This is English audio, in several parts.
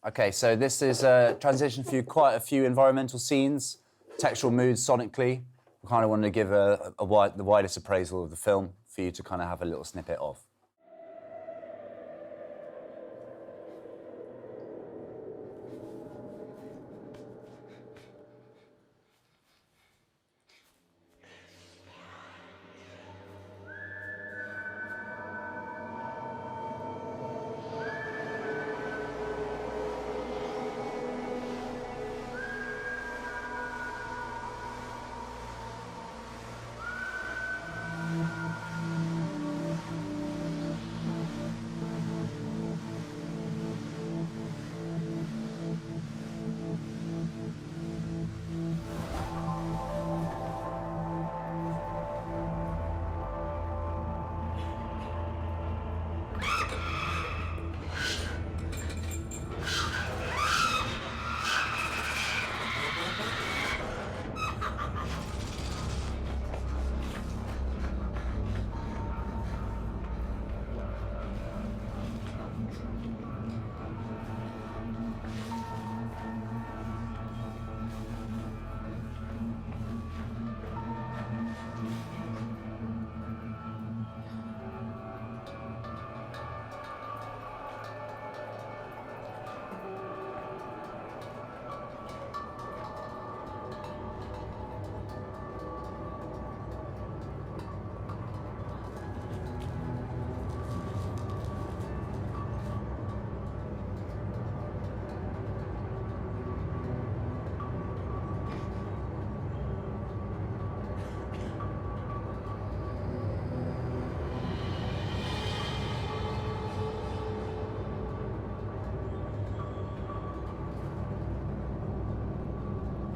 Okay, so this is a transition for you, quite a few environmental scenes, textual moods sonically. We kind of wanted to give the widest appraisal of the film for you to kind of have a little snippet of.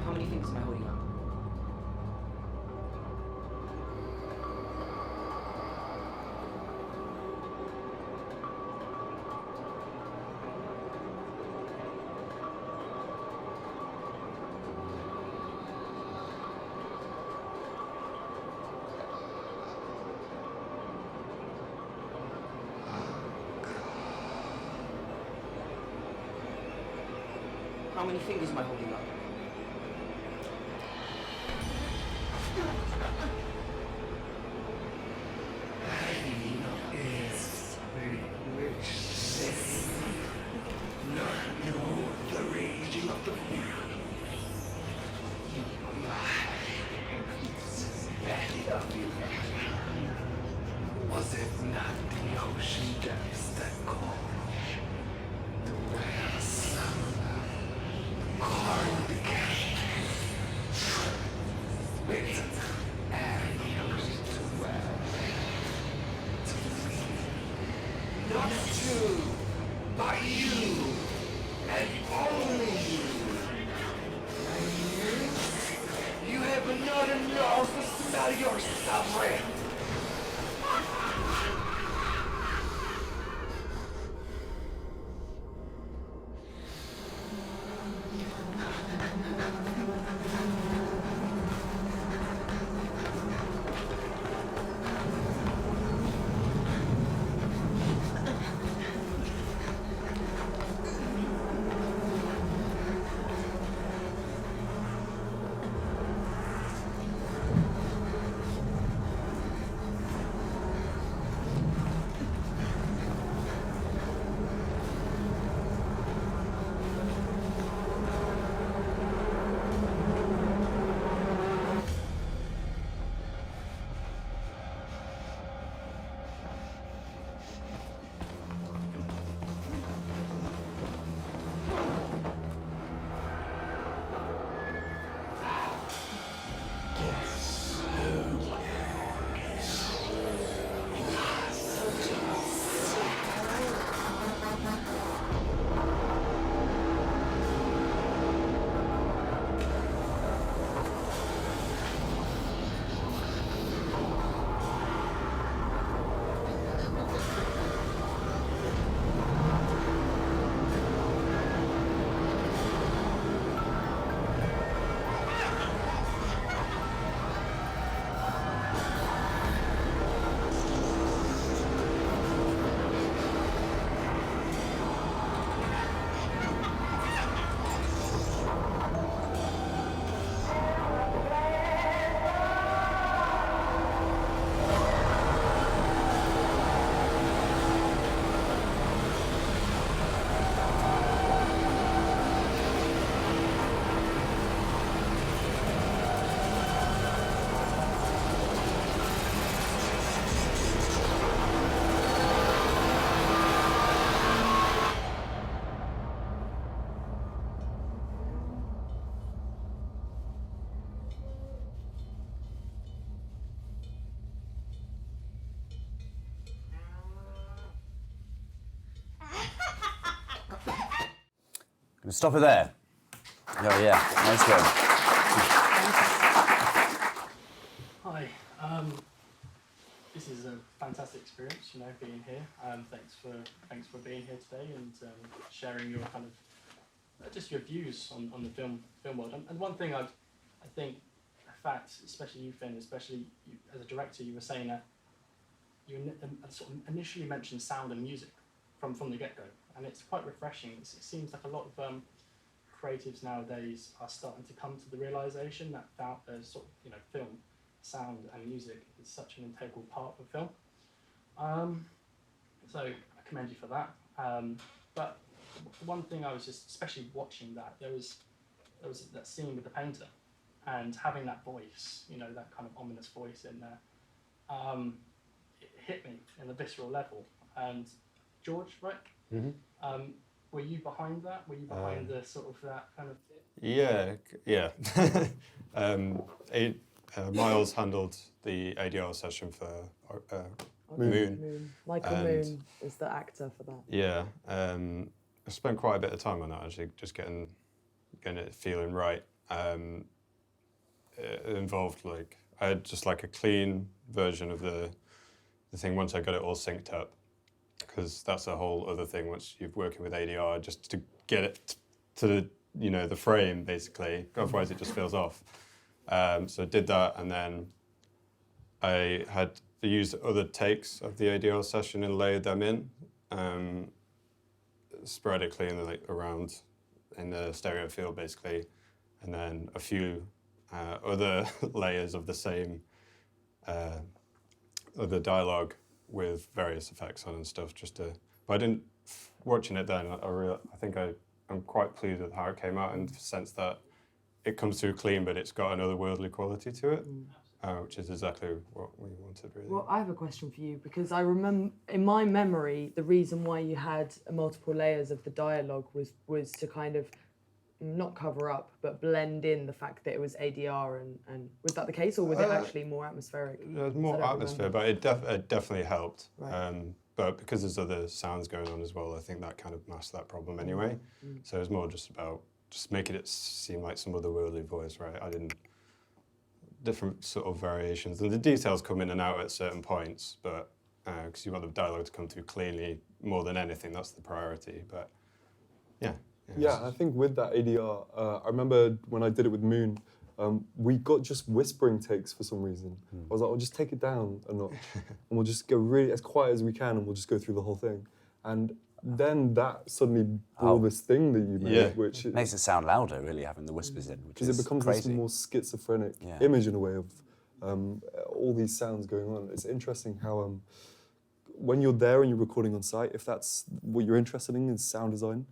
How many fingers am I holding up? How many fingers am I holding up? Was it not the ocean depths that called? The whale sound, the corn became. It's an arrow to well. To me. Not to, but you, and only you. And you have another nose to smell your suffering. We'll stop it there. Oh yeah, nice one. Hi. This is a fantastic experience, you know, being here. Thanks for being here today and sharing your kind of just your views on the film world. And one thing I think, in fact, especially you, Finn, especially you, as a director, you were saying that you sort of initially mentioned sound and music from the get-go, and it's quite refreshing. It seems like a lot of creatives nowadays are starting to come to the realization that sort of, you know, film, sound and music is such an integral part of film. So I commend you for that. But one thing I was just, especially watching that, there was that scene with the painter and having that voice, you know, that kind of ominous voice in there. It hit me in a visceral level. And George, right? Mm-hmm. Were you behind that? Were you behind the sort of that kind of thing? Yeah. Miles handled the ADR session for Moon. Michael Moon is the actor for that. Yeah, I spent quite a bit of time on that actually, just getting it feeling right. It involved I had just a clean version of the thing once I got it all synced up, because that's a whole other thing once you're working with ADR, just to get it to the frame basically, otherwise it just feels off. So I did that, and then I used other takes of the ADR session and layered them in sporadically around in the stereo field basically, and then a few other layers of the same other dialogue with various effects on and stuff. But I didn't watching it then. I think I'm quite pleased with how it came out, in the sense that it comes through clean, but it's got an otherworldly quality to it, which is exactly what we wanted, really. Well, I have a question for you, because I remember, in my memory, the reason why you had multiple layers of the dialogue was to kind of not cover up, but blend in the fact that it was ADR, and was that the case, or was it actually more atmospheric? It was more atmosphere, but it definitely helped. Right. But because there's other sounds going on as well, I think that kind of masked that problem anyway. So it was more just about making it seem like some otherworldly voice, right? Different sort of variations, and the details come in and out at certain points, but because you want the dialogue to come through cleanly more than anything, that's the priority. But yeah, I think with that ADR, I remember when I did it with Moon, we got just whispering takes for some reason. I was like, I'll just take it down a notch, and we'll just go really as quiet as we can, and we'll just go through the whole thing. And then that suddenly brought this thing that you made, which makes it sound louder, really, having the whispers in, which is it becomes crazy. this more schizophrenic image in a way of all these sounds going on. It's interesting how when you're there and you're recording on site, if that's what you're interested in is sound design,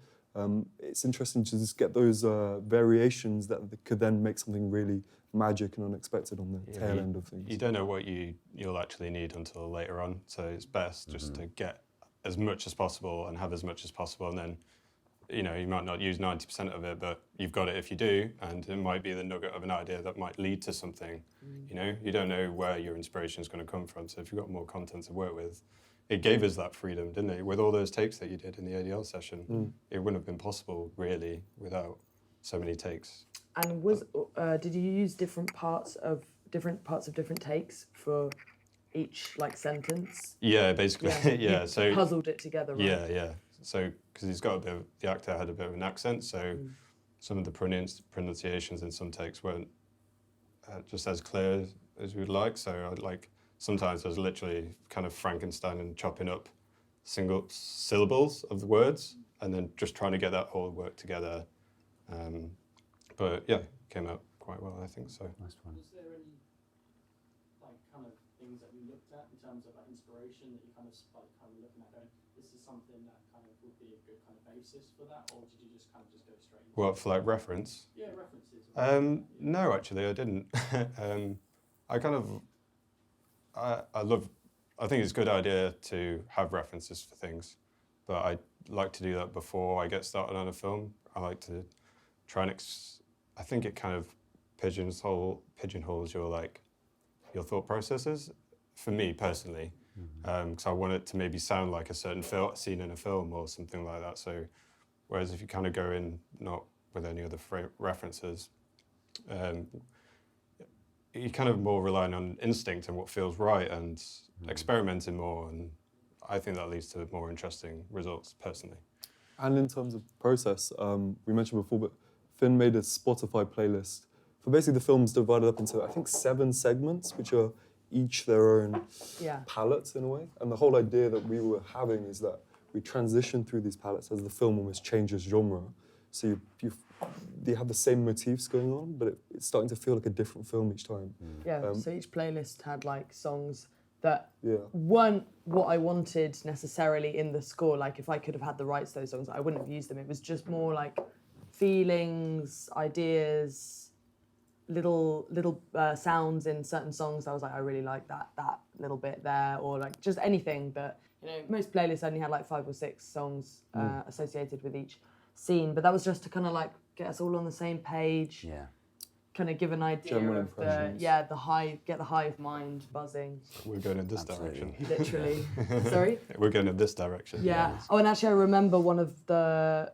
it's interesting to just get those variations that could then make something really magic and unexpected on the tail end of things. You don't know what you'll actually need until later on, so it's best just to get as much as possible and have as much as possible, and then you might not use 90% of it, but you've got it if you do, and it might be the nugget of an idea that might lead to something. You don't know where your inspiration is going to come from, so if you've got more content to work with, it gave us that freedom, didn't it? With all those takes that you did in the ADR session, it wouldn't have been possible really without so many takes. And did you use different parts of different takes for each sentence? Yeah, basically, yeah. You so puzzled it together, right? Yeah. So because the actor had a bit of an accent, so some of the pronunciations in some takes weren't just as clear as we'd like. So sometimes I was literally kind of Frankenstein and chopping up single syllables of the words, and then just trying to get that all work together. But yeah, it came out quite well, I think so. Nice one. Was there any kind of things that you looked at in terms of inspiration that you kind of looking at going, this is something that kind of would be a good kind of basis for that, or did you just go straight into What, for reference? Yeah, references. No, actually, I didn't. I think it's a good idea to have references for things, but I like to do that before I get started on a film. I like to try and I think it kind of pigeonholes your thought processes, for me personally, because I want it to maybe sound like a certain scene in a film or something like that. So Whereas if you kind of go in not with any other references, you kind of more relying on instinct and what feels right and experimenting more, and I think that leads to more interesting results personally. And in terms of process, we mentioned before, but Finn made a Spotify playlist for basically the films divided up into, I think, 7 segments, which are each their own palettes in a way. And the whole idea that we were having is that we transition through these palettes as the film almost changes genre. So you have the same motifs going on, but it's starting to feel like a different film each time. Yeah, so each playlist had like songs that weren't what I wanted necessarily in the score. Like if I could have had the rights to those songs, I wouldn't have used them. It was just more like feelings, ideas, little sounds in certain songs. I was like, I really like that little bit there, or like just anything. But you know, most playlists only had like 5 or 6 songs associated with each scene. But that was just to kind of like get us all on the same page. Yeah. Kind of give an idea General of impressions. get the hive mind buzzing. We're going in this direction. Literally. Sorry? We're going in this direction. Yeah. Oh, and actually I remember one of the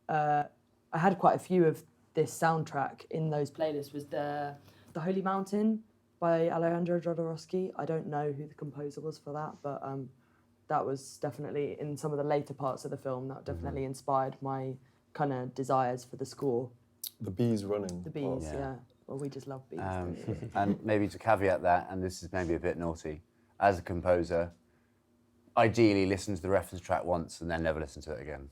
I had quite a few of this soundtrack in those playlists was the Holy Mountain by Alejandro Jodorowsky. I don't know who the composer was for that, but that was definitely in some of the later parts of the film. That definitely inspired my kind of desires for the score. The bees running. The bees, yeah. Well, we just love bees. And maybe to caveat that, and this is maybe a bit naughty, as a composer, ideally listen to the reference track once and then never listen to it again.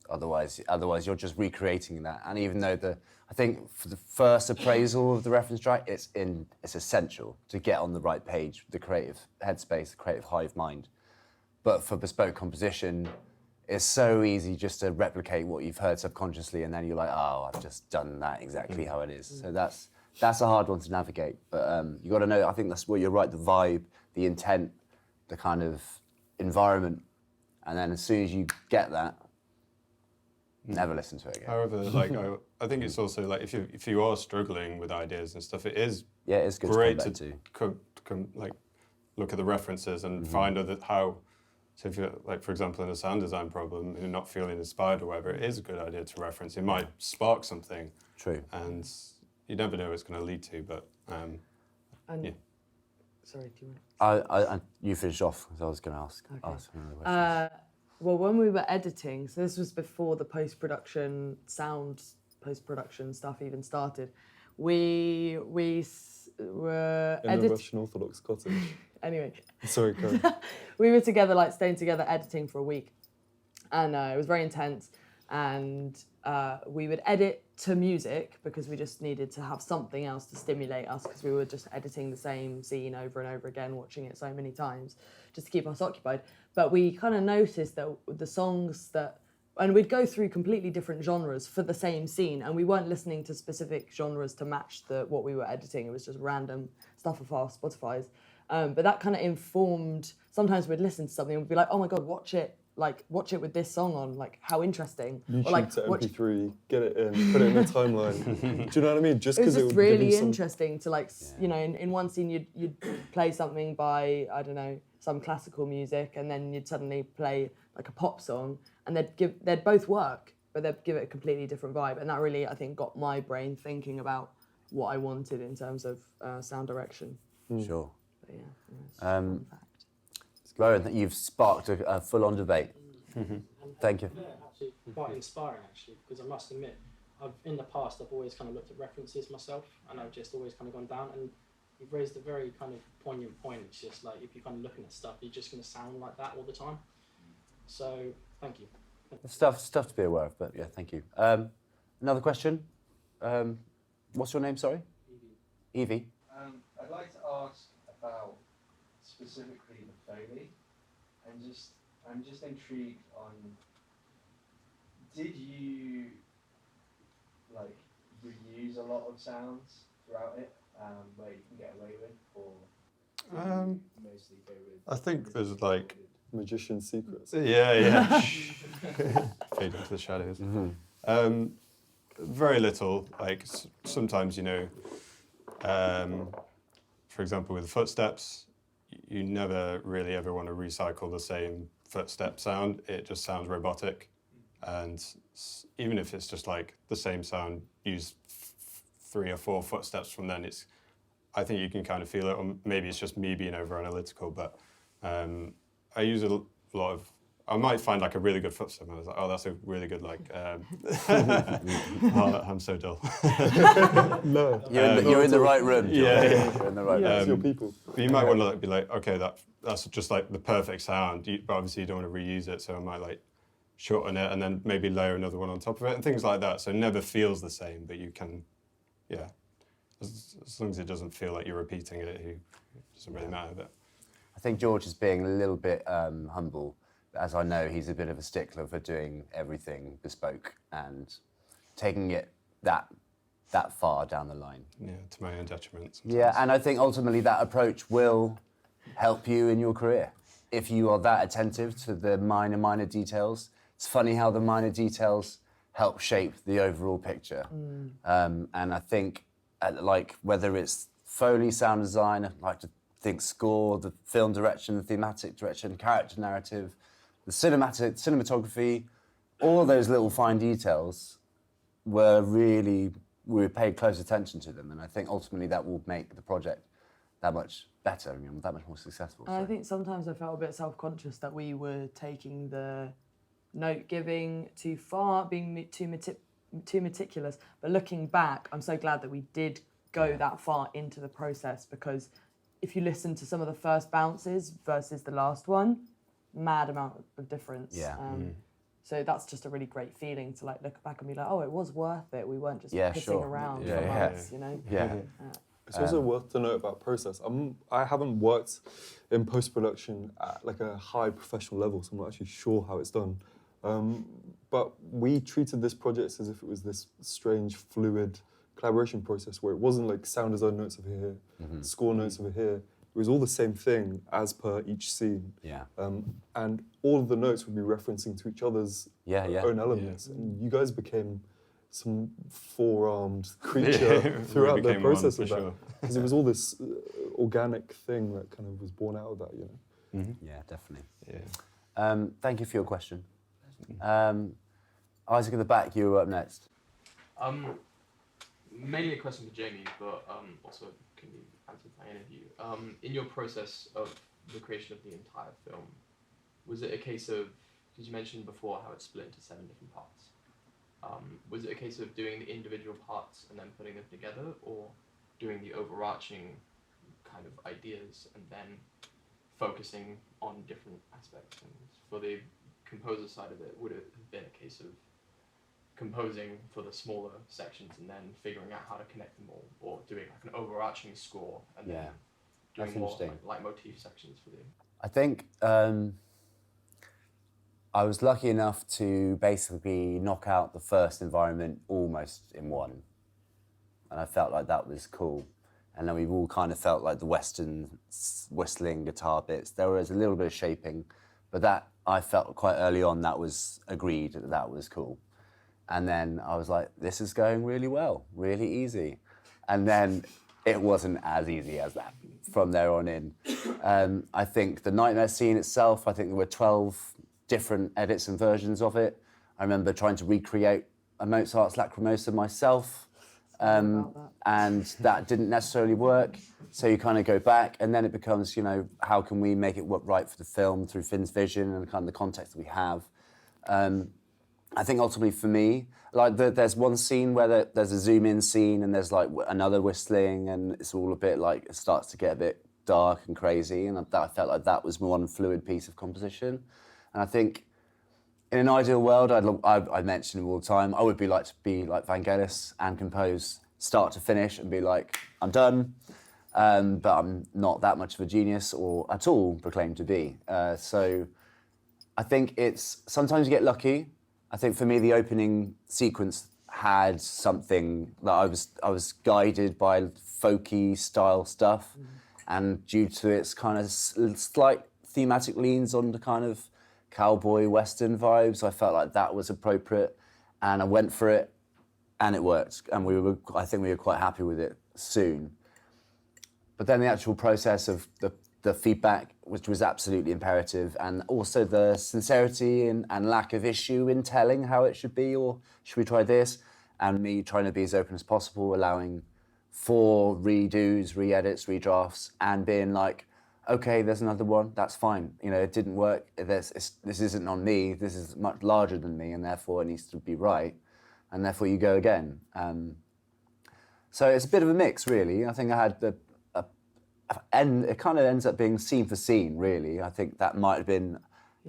Otherwise you're just recreating that. And even though I think for the first appraisal of the reference track, it's essential to get on the right page, the creative headspace, the creative hive mind. But for bespoke composition, it's so easy just to replicate what you've heard subconsciously, and then you're like, oh, I've just done that exactly how it is. So that's a hard one to navigate. But you got to know, I think that's what you're right, the vibe, the intent, the kind of environment. And then as soon as you get that, never listen to it again. However, like I think it's also like if you are struggling with ideas and stuff, it is it's good great to like look at the references and find how. So if you're, like, for example, in a sound design problem, and you're not feeling inspired or whatever, it is a good idea to reference. It might spark something. True. And you never know what it's going to lead to, but yeah. Sorry, do you want you finish off, because I was going to ask another question. Well, when we were editing, so this was before the sound post-production stuff even started, we were in a Russian Orthodox cottage. Anyway. Sorry, Karen. We were together, like staying together, editing for a week. And it was very intense. And we would edit to music because we just needed to have something else to stimulate us, because we were just editing the same scene over and over again, watching it so many times, just to keep us occupied. But we kind of noticed that the songs and we'd go through completely different genres for the same scene, and we weren't listening to specific genres to match what we were editing. It was just random stuff off our Spotify's. But that kind of informed, sometimes we'd listen to something and we'd be like, oh my God, watch it with this song on, like, how interesting. YouTube or like, to MP3, get it in, put it in a timeline. Do you know what I mean? Just because it was it just would give really you some... interesting to, like, you know, in one scene you'd play something by, I don't know, some classical music, and then you'd suddenly play like a pop song, and they'd both work, but they'd give it a completely different vibe. And that really, I think, got my brain thinking about what I wanted in terms of sound direction. Sure. But yeah, it's a fun fact. Lauren, you've sparked a full-on debate. Thank you. Yeah, actually quite inspiring, actually, because I must admit, in the past I've always kind of looked at references myself, and I've just always kind of gone down, and you've raised a very kind of poignant point. It's just like, if you're kind of looking at stuff, you're just going to sound like that all the time. So, thank you. Stuff to be aware of, but yeah, thank you. Another question. What's your name, sorry? Evie. I'd like to ask about specifically the Foley, and I'm just intrigued on, did you like reuse a lot of sounds throughout it, where you can get away with, or mostly go with? I think there's like magician secrets. Yeah. Fade into the shadows. Very little. Like sometimes, you know, for example, with footsteps, you never really ever want to recycle the same footstep sound. It just sounds robotic. And even if it's just like the same sound, use 3 or 4 footsteps from then, I think you can kind of feel it, or maybe it's just me being over analytical, but I use a lot of, I might find like a really good footstep and I was like, oh, that's a really good like, oh, I'm so dull. No. You're in the right room. Yeah, You're in the right room. It's your people. You might want to like, be like, okay, that's just like the perfect sound, but obviously you don't want to reuse it, so I might like shorten it and then maybe layer another one on top of it and things like that, so it never feels the same, but you can, yeah, as long as it doesn't feel like you're repeating it, it doesn't really matter. But I think George is being a little bit humble, as I know he's a bit of a stickler for doing everything bespoke and taking it that far down the line. yeah, to my own detriment sometimes. Yeah, and I think ultimately that approach will help you in your career. If you are that attentive to the minor details, it's funny how the minor details help shape the overall picture. And I think like whether it's Foley, sound design, I like to think score, the film direction, the thematic direction, character narrative, the cinematography, all those little fine details we paid close attention to them, and I think ultimately that will make the project that much better, that much more successful. And I think sometimes I felt a bit self-conscious that we were taking the note-giving too far, being too meticulous. But looking back, I'm so glad that we did go that far into the process, because if you listen to some of the first bounces versus the last one, mad amount of difference. Yeah. So that's just a really great feeling to like look back and be like, oh, it was worth it. We weren't just Yeah, pissing sure. around Yeah, for yeah. months, you know? Yeah. It's also worth to note about process. I haven't worked in post-production at like a high professional level, so I'm not actually sure how it's done. But we treated this project as if it was this strange, fluid collaboration process where it wasn't like sound design notes over here, score notes over here. It was all the same thing as per each scene. Yeah. And all of the notes would be referencing to each other's own elements. And you guys became some four-armed creature throughout the process of that. Because it was all this organic thing that kind of was born out of that, you know? Yeah, definitely. Yeah. Thank you for your question. Isaac at the back, you were up next. Mainly a question for Jamie, but also can be answered by any of you. In your process of the creation of the entire film, was it a case of, because you mentioned before how it's split into 7 different parts, was it a case of doing the individual parts and then putting them together, or doing the overarching kind of ideas and then focusing on different aspects? And for the composer side of it, would it have been a case of composing for the smaller sections and then figuring out how to connect them all, or doing like an overarching score and then doing that's more interesting. like leitmotif sections for the... I think I was lucky enough to basically knock out the first environment almost in one. And I felt like that was cool. And then we've all kind of felt like the Western whistling guitar bits. There was a little bit of shaping, but that I felt quite early on that was agreed that was cool. And then I was like, this is going really well, really easy. And then it wasn't as easy as that from there on in. I think the Nightmare scene itself, I think there were 12 different edits and versions of it. I remember trying to recreate a Mozart's Lacrimosa myself, and that didn't necessarily work. So you kind of go back, and then it becomes, how can we make it work right for the film through Finn's vision and kind of the context that we have. I think ultimately for me, like there's one scene where there's a zoom in scene and there's like another whistling and it's all a bit like, it starts to get a bit dark and crazy, and I felt like that was one fluid piece of composition. And I think in an ideal world, I mention it all the time, I would like to be like Vangelis and compose start to finish and be like, I'm done. But I'm not that much of a genius or at all proclaim to be. So I think it's, sometimes you get lucky. I think for me, the opening sequence had something that I was guided by folky style stuff. And due to its kind of slight thematic leans on the kind of cowboy Western vibes, I felt like that was appropriate. And I went for it and it worked. And I think we were quite happy with it soon. But then the actual process of the the feedback, which was absolutely imperative, and also the sincerity and lack of issue in telling how it should be, or should we try this, and me trying to be as open as possible, allowing for redos, re-edits, redrafts, and being like, okay, there's another one, that's fine. You know, it didn't work, this isn't on me, this is much larger than me, and therefore it needs to be right, and therefore you go again. So it's a bit of a mix, really. I think I had and it kind of ends up being scene for scene, really. I think that might have been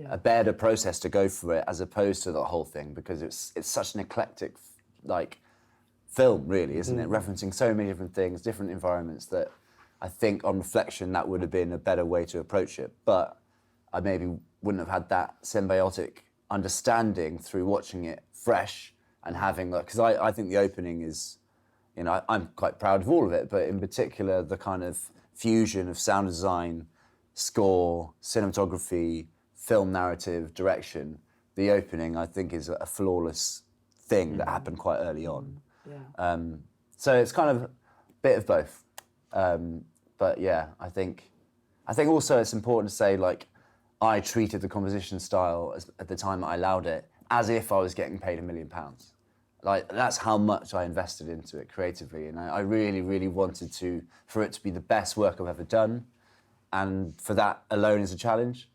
a better process to go for it as opposed to the whole thing, because it's such an eclectic, like, film, really, isn't it? Referencing so many different things, different environments, that I think on reflection that would have been a better way to approach it. But I maybe wouldn't have had that symbiotic understanding through watching it fresh and having, like, because I think the opening is, you know, I'm quite proud of all of it, but in particular the kind of fusion of sound design, score, cinematography, film narrative, direction. The opening, I think, is a flawless thing that happened quite early on. So it's kind of a bit of both. But yeah, I think also it's important to say, like, I treated the composition style at the time that I allowed it as if I was getting paid £1 million. Like, that's how much I invested into it creatively, and I really, really wanted for it to be the best work I've ever done, and for that alone is a challenge.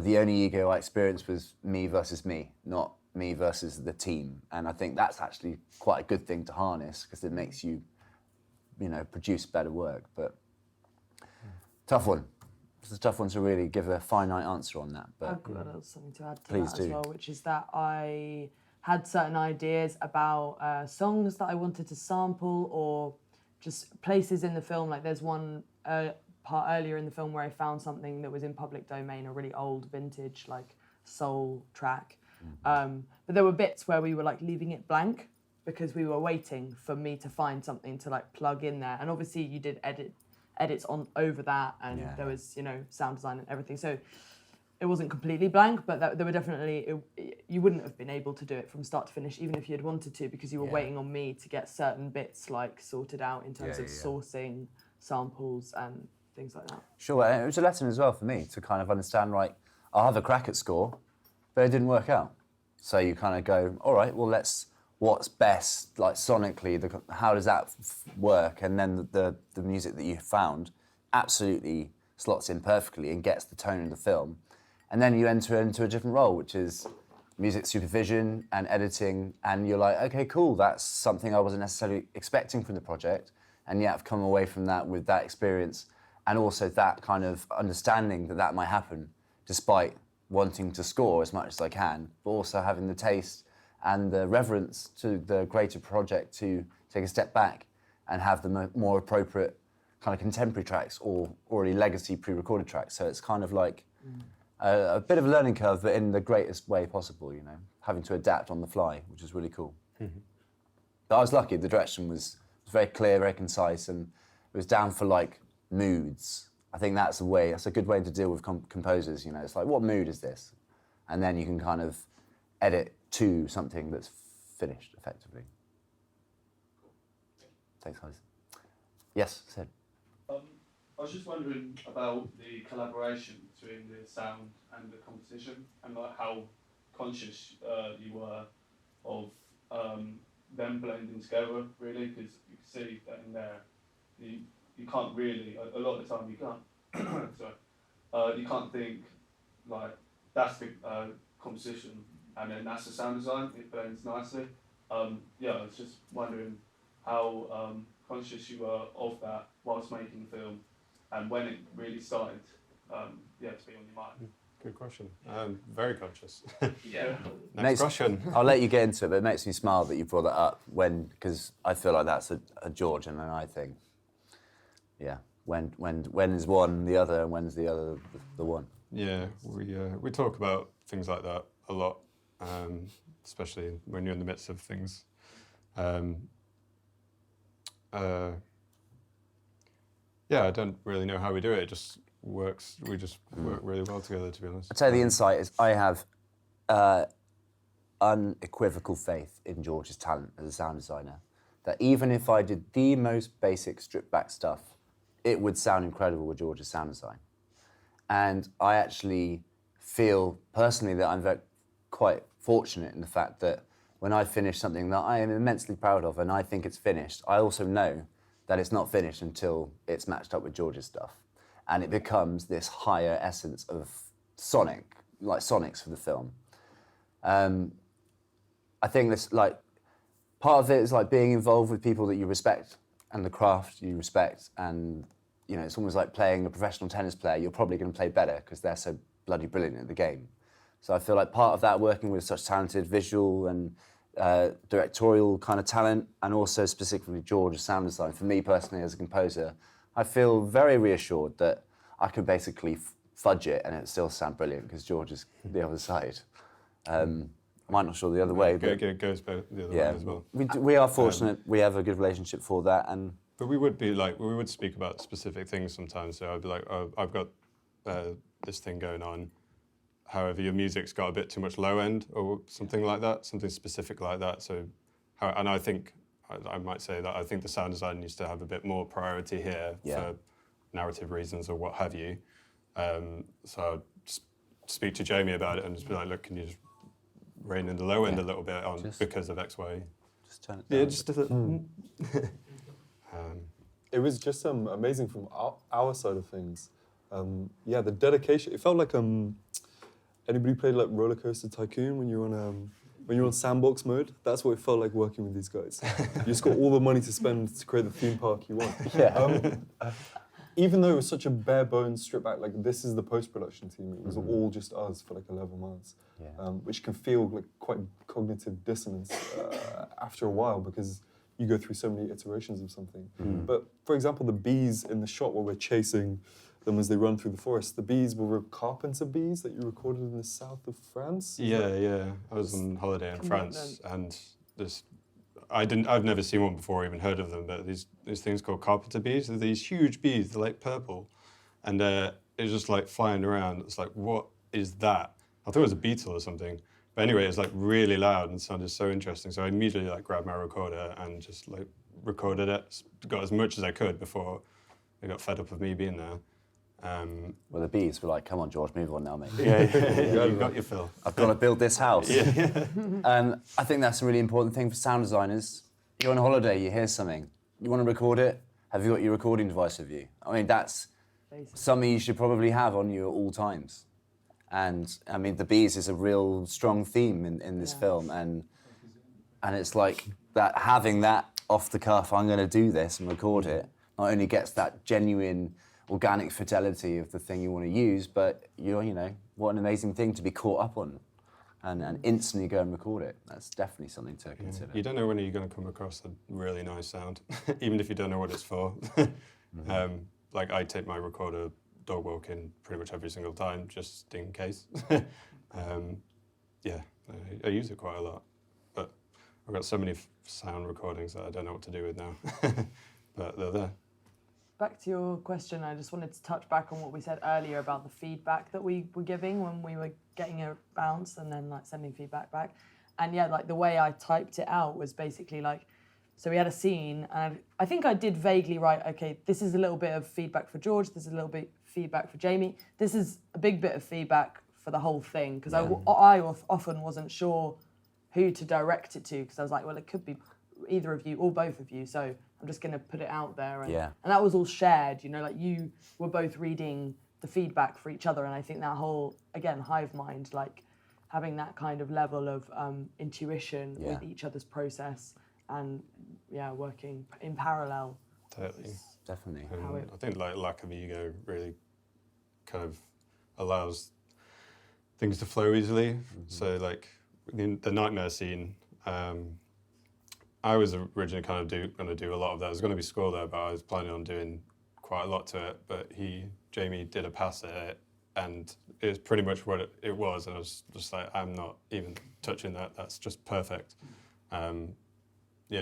The only ego I experienced was me versus me, not me versus the team, and I think that's actually quite a good thing to harness, because it makes you, you know, produce better work. But tough one. It's a tough one to really give a finite answer on that. But I've got something to add to Please that do. as well, which is that I had certain ideas about songs that I wanted to sample, or just places in the film. Like, there's one part earlier in the film where I found something that was in public domain, a really old vintage, like, soul track. But there were bits where we were, like, leaving it blank because we were waiting for me to find something to, like, plug in there. And obviously you did edits on over that, and there was, you know, sound design and everything. So it wasn't completely blank, but there were definitely, you wouldn't have been able to do it from start to finish, even if you had wanted to, because you were waiting on me to get certain bits, like, sorted out in terms of sourcing samples and things like that. Sure, and it was a lesson as well for me to kind of understand, right, I'll have a crack at score, but it didn't work out. So you kind of go, all right, well, what's best, like, sonically, how does that work? And then the music that you found absolutely slots in perfectly and gets the tone of the film. And then you enter into a different role, which is music supervision and editing, and you're like, okay, cool, that's something I wasn't necessarily expecting from the project, and yet I've come away from that with that experience, and also that kind of understanding that might happen, despite wanting to score as much as I can, but also having the taste and the reverence to the greater project to take a step back and have the more appropriate kind of contemporary tracks or already legacy pre-recorded tracks. So it's kind of like a bit of a learning curve, but in the greatest way possible, you know, having to adapt on the fly, which is really cool. But I was lucky, the direction was very clear, very concise, and it was down for, like, moods. I think that's a good way to deal with composers, you know, it's like, what mood is this? And then you can kind of edit to something that's finished, effectively. Thanks, guys. Yes, Sid. I was just wondering about the collaboration between the sound and the composition, and, like, how conscious you were of them blending together, really, because you can see that in there, you can't really, a lot of the time you can't, sorry, you can't think, like, that's the composition and then that's the sound design, it blends nicely. Yeah, I was just wondering how conscious you were of that whilst making the film, and when it really started to be on your mind. Good question. Very conscious. Yeah. Next question. I'll let you get into it, but it makes me smile that you brought that up because I feel like that's a George and an I thing. Yeah. When is one the other, and when's the other the one? Yeah, we talk about things like that a lot, especially when you're in the midst of things. Yeah, I don't really know how we do it. It just works. We just work really well together, to be honest. I'd say the insight is I have unequivocal faith in George's talent as a sound designer. That even if I did the most basic stripped back stuff, it would sound incredible with George's sound design. And I actually feel personally that I'm quite fortunate in the fact that when I finish something that I am immensely proud of and I think it's finished, I also know that it's not finished until it's matched up with George's stuff. And it becomes this higher essence of sonics for the film. I think this, like, part of it is like being involved with people that you respect and the craft you respect, and you know, it's almost like playing a professional tennis player. You're probably going to play better because they're so bloody brilliant at the game. So I feel like part of that, working with such talented visual and directorial kind of talent, and also specifically George's sound design, for me personally as a composer, I feel very reassured that I could basically fudge it and it still sound brilliant because George is the other side. I'm not sure the other way, but It goes both the other yeah, way as well. we are fortunate. We have a good relationship for that, and But we would speak about specific things sometimes. So I'd be like, oh, I've got this thing going on. However, your music's got a bit too much low end or something like that, something specific like that. So, and I think, I might say that I think the sound design needs to have a bit more priority here for narrative reasons or what have you. So I'd speak to Jamie about it and just be like, look, can you just rein in the low end a little bit because of X, Y? just turn it down. Yeah, just a little. It was just amazing from our side of things. The dedication. It felt like anybody played like Roller Coaster Tycoon when you're on sandbox mode. That's what it felt like working with these guys. You just got all the money to spend to create the theme park you want. Even though it was such a bare bones strip back, like this is the post-production team. It was all just us for like 11 months, which can feel like quite cognitive dissonance after a while because you go through so many iterations of something. But for example, the bees in the shot where we're chasing them as they run through the forest, the bees were carpenter bees that you recorded in the south of France? Yeah. I was on holiday in France and I've never seen one before, even heard of them, but these things called carpenter bees, they're these huge bees, they're like purple. And it's just like flying around. It's like, what is that? I thought it was a beetle or something. But anyway, it was like really loud and sounded so interesting. So I immediately like grabbed my recorder and just like recorded it, got as much as I could before they got fed up with me being there. Well, the bees were like, come on, George, move on now, mate. You've got your fill. I've got to build this house. I think that's a really important thing for sound designers. You're on holiday, you hear something, you want to record it, have you got your recording device with you? I mean, that's something you should probably have on you at all times. And I mean, the bees is a real strong theme in this film, and it's like that, having that off the cuff, I'm going to do this and record it, not only gets that genuine organic fidelity of the thing you want to use, but you know, what an amazing thing to be caught up on and instantly go and record it. That's definitely something to consider. You don't know when you're going to come across a really nice sound, even if you don't know what it's for. Like I take my recorder dog walking pretty much every single time, just in case. I use it quite a lot, but I've got so many sound recordings that I don't know what to do with now, but they're there. Back to your question, I just wanted to touch back on what we said earlier about the feedback that we were giving when we were getting a bounce and then like sending feedback back. And yeah, like the way I typed it out was basically like, so we had a scene and I think I did vaguely write, okay, this is a little bit of feedback for George, this is a little bit feedback for Jamie, this is a big bit of feedback for the whole thing, because I often wasn't sure who to direct it to, because I was like, well, it could be either of you or both of you, so I'm just going to put it out there. And that was all shared, you know, like you were both reading the feedback for each other, and I think that whole, again, hive mind, like having that kind of level of intuition with each other's process and working in parallel. Totally. Definitely. I think like lack of ego really kind of allows things to flow easily. So like in the nightmare scene, I was originally kind of going to do a lot of that. I was going to be score there, but I was planning on doing quite a lot to it. But Jamie did a pass at it, and it was pretty much what it was. And I was just like, I'm not even touching that. That's just perfect. He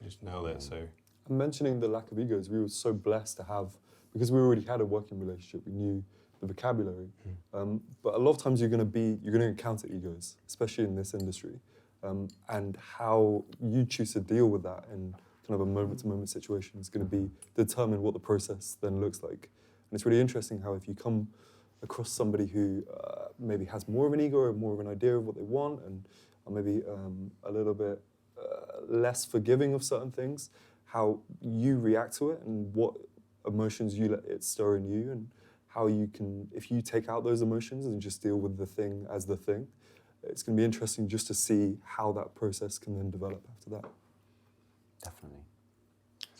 just nailed it. So. Mentioning the lack of egos, we were so blessed to have, because we already had a working relationship, we knew the vocabulary. But a lot of times you're going to encounter egos, especially in this industry. And how you choose to deal with that in kind of a moment-to-moment situation is going to determine what the process then looks like. And it's really interesting how if you come across somebody who maybe has more of an ego or more of an idea of what they want and are maybe a little bit less forgiving of certain things, how you react to it and what emotions you let it stir in you, and how you can, if you take out those emotions and just deal with the thing as the thing, it's going to be interesting just to see how that process can then develop after that. Definitely.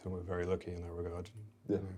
So we're very lucky in that regard. Yeah. You know.